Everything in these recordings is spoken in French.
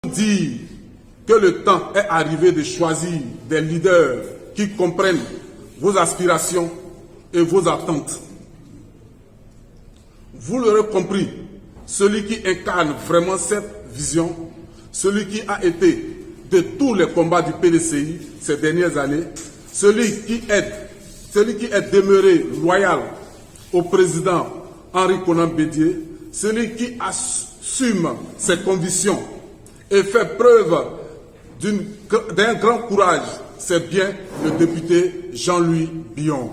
dire que le temps est arrivé de choisir des leaders qui comprennent vos aspirations et vos attentes. Vous l'aurez compris, celui qui incarne vraiment cette vision, celui qui a été de tous les combats du PDCI ces dernières années, celui qui est demeuré loyal au président Henri Konan Bédié, celui qui assume ses convictions et fait preuve d'un grand courage, c'est bien le député Jean-Louis Billon.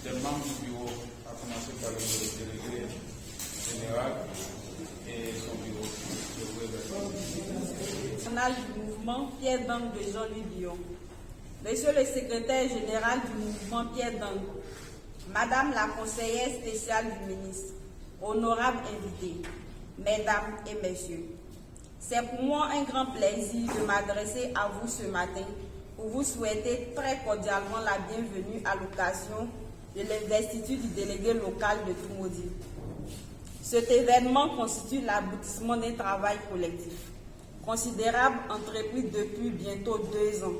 Des membres du bureau, à commencer par le délégué général et son bureau. National du mouvement Pierre d'Angle de Jean-Louis Billon. Monsieur le secrétaire général du mouvement Pierre d'Angle, Madame la conseillère spéciale du ministre, honorables invités, Mesdames et Messieurs, c'est pour moi un grand plaisir de m'adresser à vous ce matin pour vous souhaiter très cordialement la bienvenue à l'occasion de l'investiture du délégué local de Toumoudi. Cet événement constitue l'aboutissement d'un travail collectif considérable entrepris depuis bientôt 2 ans.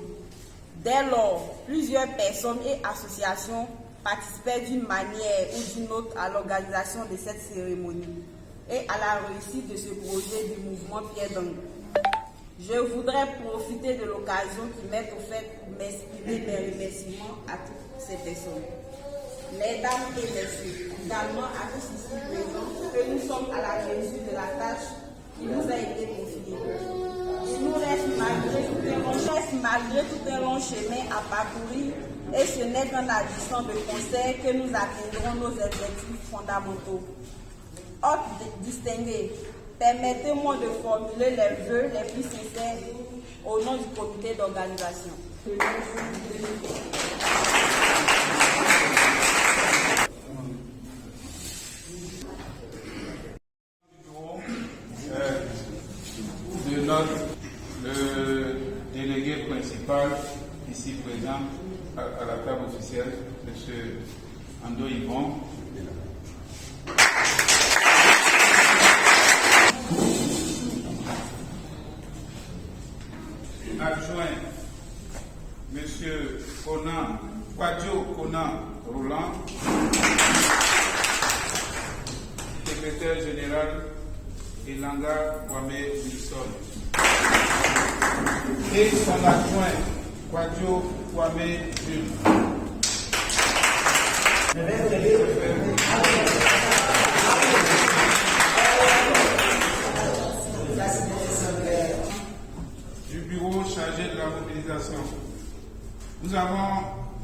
Dès lors, plusieurs personnes et associations participaient d'une manière ou d'une autre à l'organisation de cette cérémonie et à la réussite de ce projet du mouvement Pierre d'Angle. Je voudrais profiter de l'occasion qui m'est offerte pour m'exprimer mes remerciements à toutes ces personnes. Mesdames et messieurs, également à tous ici présents, que nous sommes à la mesure de la tâche qui nous a été confiée. Il nous reste malgré tout un long chemin à parcourir et ce n'est qu'en agissant de concert que nous atteindrons nos objectifs fondamentaux. Hôtes distingués, permettez-moi de formuler les vœux les plus sincères au nom du comité d'organisation. De le délégué principal ici présent à la table officielle, M. Ando Yvon. Adjoint, M. Kwadjo Konan Roland, secrétaire général Elanga Kwame Wilson, et son adjoint Kwadjo Kwame Jules. Du bureau chargé de la mobilisation. Nous avons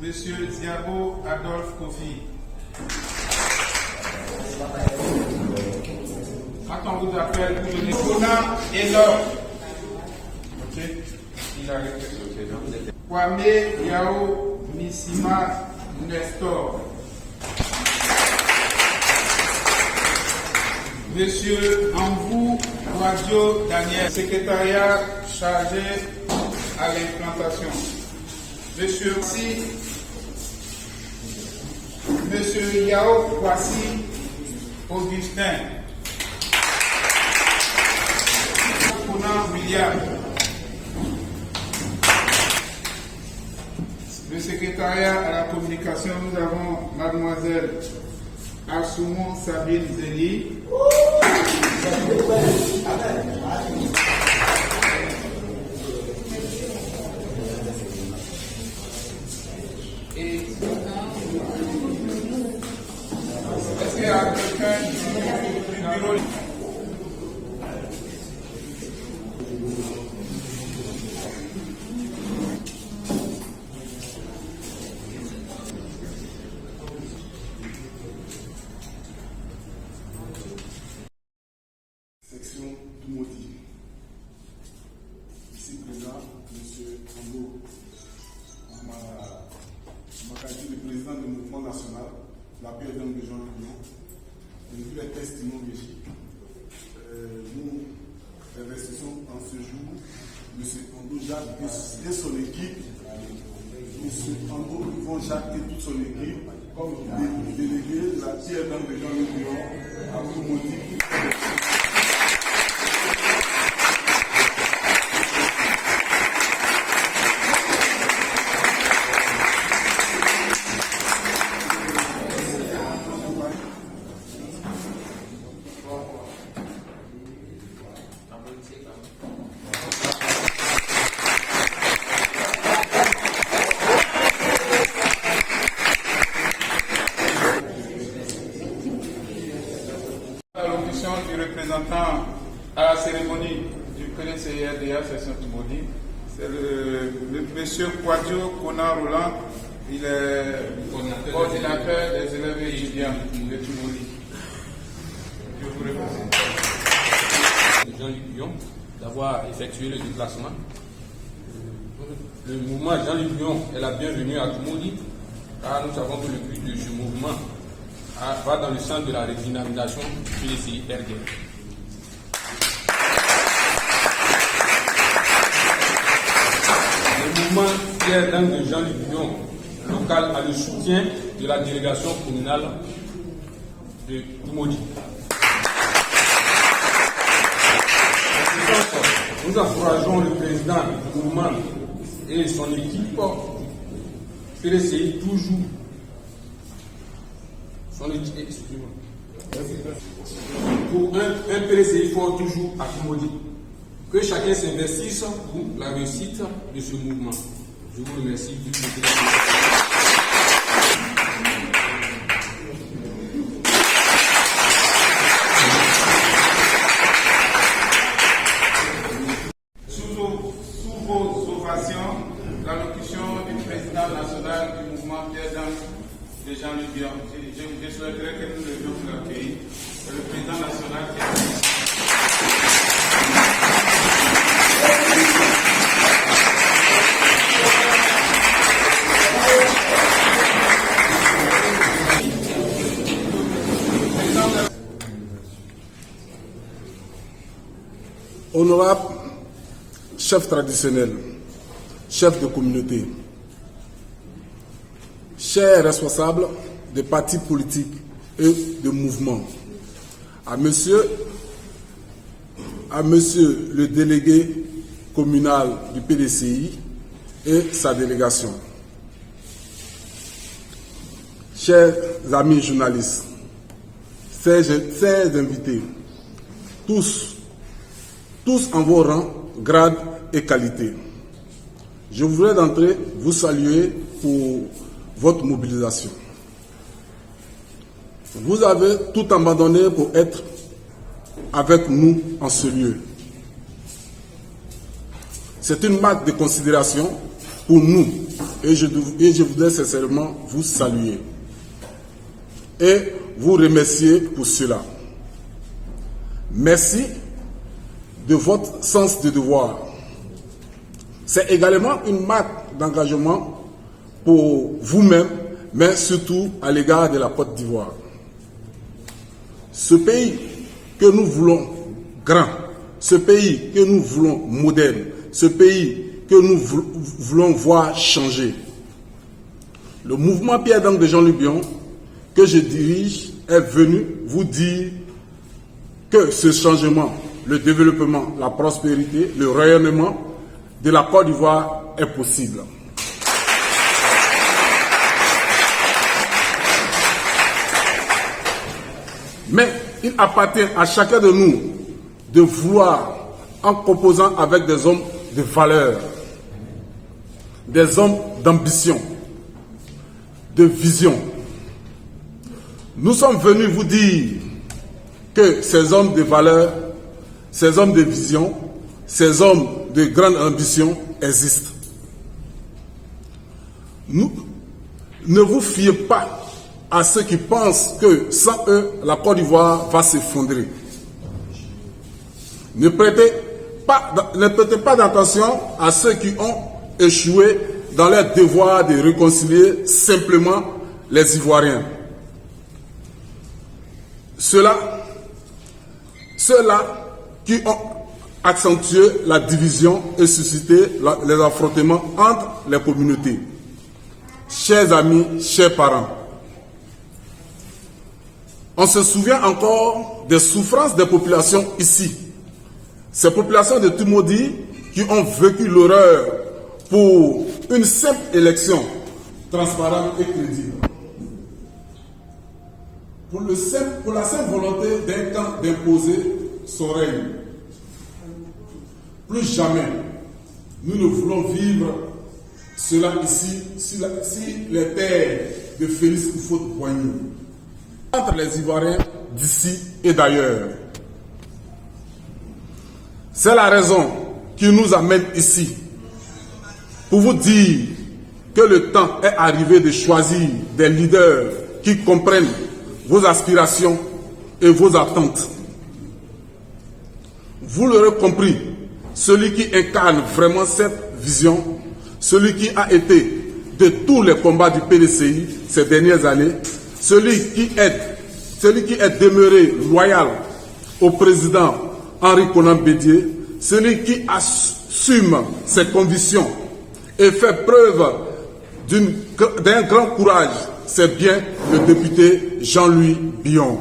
M. Diabo Adolphe Kofi. Quand on vous appelle, vous donnez Kona et l'or. Ok? Il a réfléchi. Kwame Yao Missima Nestor. Monsieur Ambou Radio Daniel, secrétariat chargé à l'implantation. Monsieur Si, Monsieur Yao Kwasi Augustin, William, Le secrétariat à la communication, nous avons mademoiselle Assoumou Sabine Zéli. Et est-ce qu'il y a quelqu'un du bureau? Section Tumoti. Ici présent, M. Ambo, ma qualité de président du mouvement national, la paix de Jean Lyon, et vu les testimonies, nous investissons en ce jour M. Ambo Jacques et son équipe. M. Ambo Yvon Jacques et toute son équipe, comme délégué de la paix de Jean Lyon à Tumoti. L'audition du représentant à la cérémonie du PDCIRDA section Tumodi, c'est le monsieur Kwadjo Kona Roland, il est coordinateur des élèves et étudiants de Tumodi. Je vous remercie. Jean-Luc Lyon d'avoir effectué le déplacement. Le mouvement Jean-Luc Lyon est la bienvenue à Tumodi, car nous savons que le but de ce mouvement va dans le sens de la redynamisation du PDCIRDA. Le mouvement Pierre Dang de Jean-Luc Lyon local a le soutien de la délégation communale de Tumodi. Nous encourageons le président du mouvement et son équipe PDCI toujours. Pour un PDCI fort toujours à Tumodi. Que chacun s'investisse pour la réussite de ce mouvement. Je vous remercie du Sous vos ovations, l'allocution du président national du mouvement Pierre Dang de Jean-Luc Lyon. Je souhaiterais que nous levions pour l'accueillir. C'est le président national qui est Honorable chef traditionnel, chef de communauté, chers responsables des partis politiques et de mouvements, à monsieur le délégué communal du PDCI et sa délégation, chers amis journalistes, chers invités, tous en vos rangs, grades et qualités. Je voudrais d'entrée vous saluer pour votre mobilisation. Vous avez tout abandonné pour être avec nous en ce lieu. C'est une marque de considération pour nous et je voudrais sincèrement vous saluer et vous remercier pour cela. Merci de votre sens de devoir. C'est également une marque d'engagement pour vous-même, mais surtout à l'égard de la Côte d'Ivoire. Ce pays que nous voulons grand, ce pays que nous voulons moderne, ce pays que nous voulons voir changer. Le mouvement Pierre Dang de Jean-Luc Lyon, que je dirige, est venu vous dire que ce changement, le développement, la prospérité, le rayonnement de la Côte d'Ivoire est possible. Mais il appartient à chacun de nous de vouloir, en composant avec des hommes de valeur, des hommes d'ambition, de vision. Nous sommes venus vous dire que ces hommes de valeur, ces hommes de vision, ces hommes de grande ambition existent. Ne vous fiez pas à ceux qui pensent que sans eux, la Côte d'Ivoire va s'effondrer. Ne prêtez pas d'attention à ceux qui ont échoué dans leur devoir de réconcilier simplement les Ivoiriens. Ceux-là qui ont accentué la division et suscité les affrontements entre les communautés. Chers amis, chers parents, on se souvient encore des souffrances des populations ici. Ces populations de Tumodi qui ont vécu l'horreur pour une simple élection transparente et crédible. Pour la simple volonté d'un camp d'imposer son règne. Plus jamais, nous ne voulons vivre cela ici si les terres de Félix Houphouët-Boigny. Entre les Ivoiriens d'ici et d'ailleurs. C'est la raison qui nous amène ici pour vous dire que le temps est arrivé de choisir des leaders qui comprennent vos aspirations et vos attentes. Vous l'aurez compris, celui qui incarne vraiment cette vision, celui qui a été de tous les combats du PDCI ces dernières années, celui qui est demeuré loyal au président Henri Konan Bédié, celui qui assume ses convictions et fait preuve d'un grand courage, c'est bien le député Jean-Louis Billon.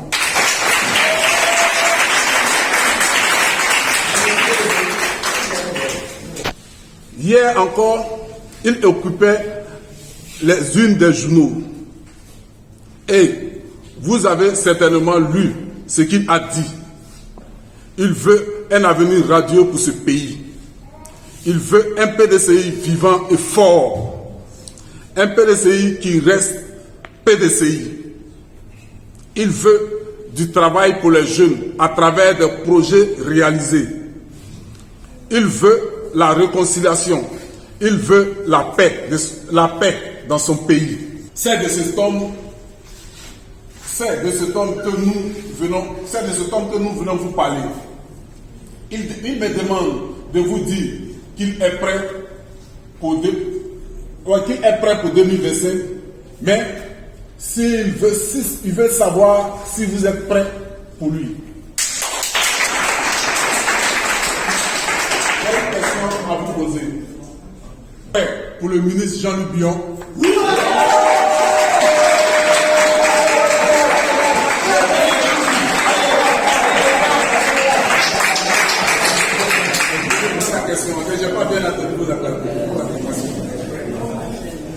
Hier encore, il occupait unes des journaux. Et vous avez certainement lu ce qu'il a dit. Il veut un avenir radieux pour ce pays. Il veut un PDCI vivant et fort. Un PDCI qui reste PDCI. Il veut du travail pour les jeunes à travers des projets réalisés. Il veut la réconciliation. Il veut la paix dans son pays. C'est de cet homme que nous venons vous parler. Il me demande de vous dire qu'il est prêt pour 2025, mais il veut savoir si vous êtes prêt pour lui. J'ai une question à vous poser. Prêt pour le ministre Jean-Louis Billon? J'ai pas bien entendu vos affirmations.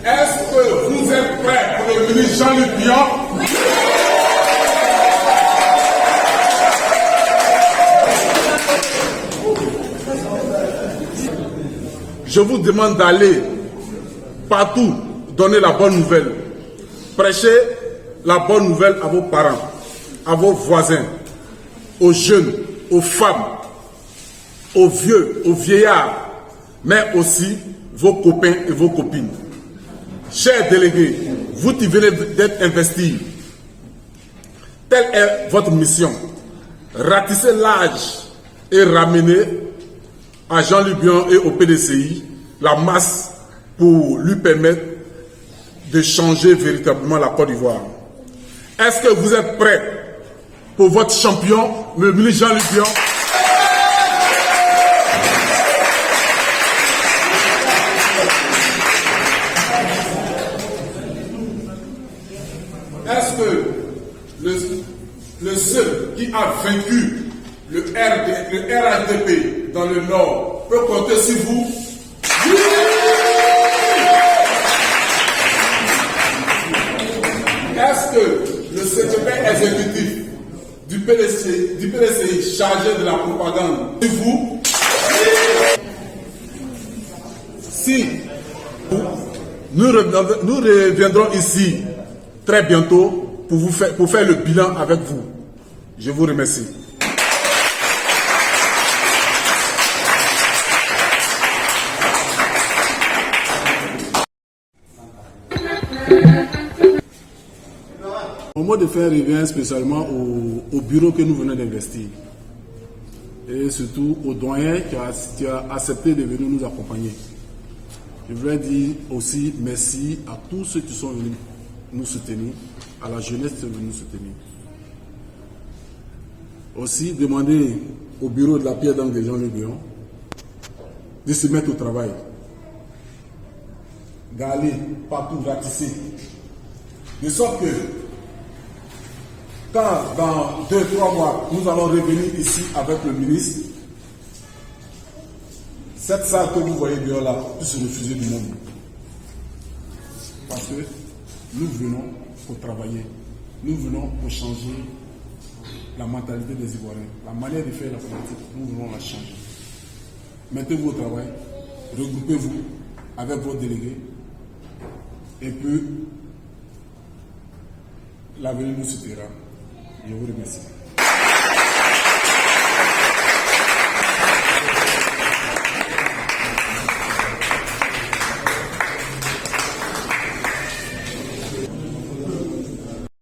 Est-ce que vous êtes prêts pour le ministre Jean-Louis Billon? Je vous demande d'aller partout donner la bonne nouvelle. Prêchez la bonne nouvelle à vos parents, à vos voisins, aux jeunes, aux femmes, aux vieux, aux vieillards, mais aussi vos copains et vos copines. Chers délégués, vous qui venez d'être investis, telle est votre mission. Ratisser l'âge et ramener à Jean-Louis Billon et au PDCI la masse pour lui permettre de changer véritablement la Côte d'Ivoire. Est-ce que vous êtes prêts pour votre champion, le ministre Jean-Louis Billon? Est-ce que le seul qui a vaincu le RHDP dans le Nord peut compter sur vous? Oui! Est-ce que le secrétaire exécutif PDCI chargé de la propagande. Et vous, si nous reviendrons ici très bientôt pour faire le bilan avec vous. Je vous remercie. Mon mot de fin revient spécialement au bureau que nous venons d'investir et surtout au doyen qui a accepté de venir nous accompagner. Je voudrais dire aussi merci à tous ceux qui sont venus nous soutenir, à la jeunesse qui est venue nous soutenir. Aussi demander au bureau de la pierre d'Angle de Jean-Louis Billon de se mettre au travail, d'aller partout ratisser, de sorte que quand dans 2-3 mois, nous allons revenir ici avec le ministre, cette salle que vous voyez bien là puisse se refuser du monde. Parce que nous venons pour travailler, nous venons pour changer la mentalité des Ivoiriens, la manière de faire la politique, nous voulons la changer. Mettez-vous au travail, regroupez-vous avec vos délégués, et puis l'avenir nous suivra. Je vous remercie.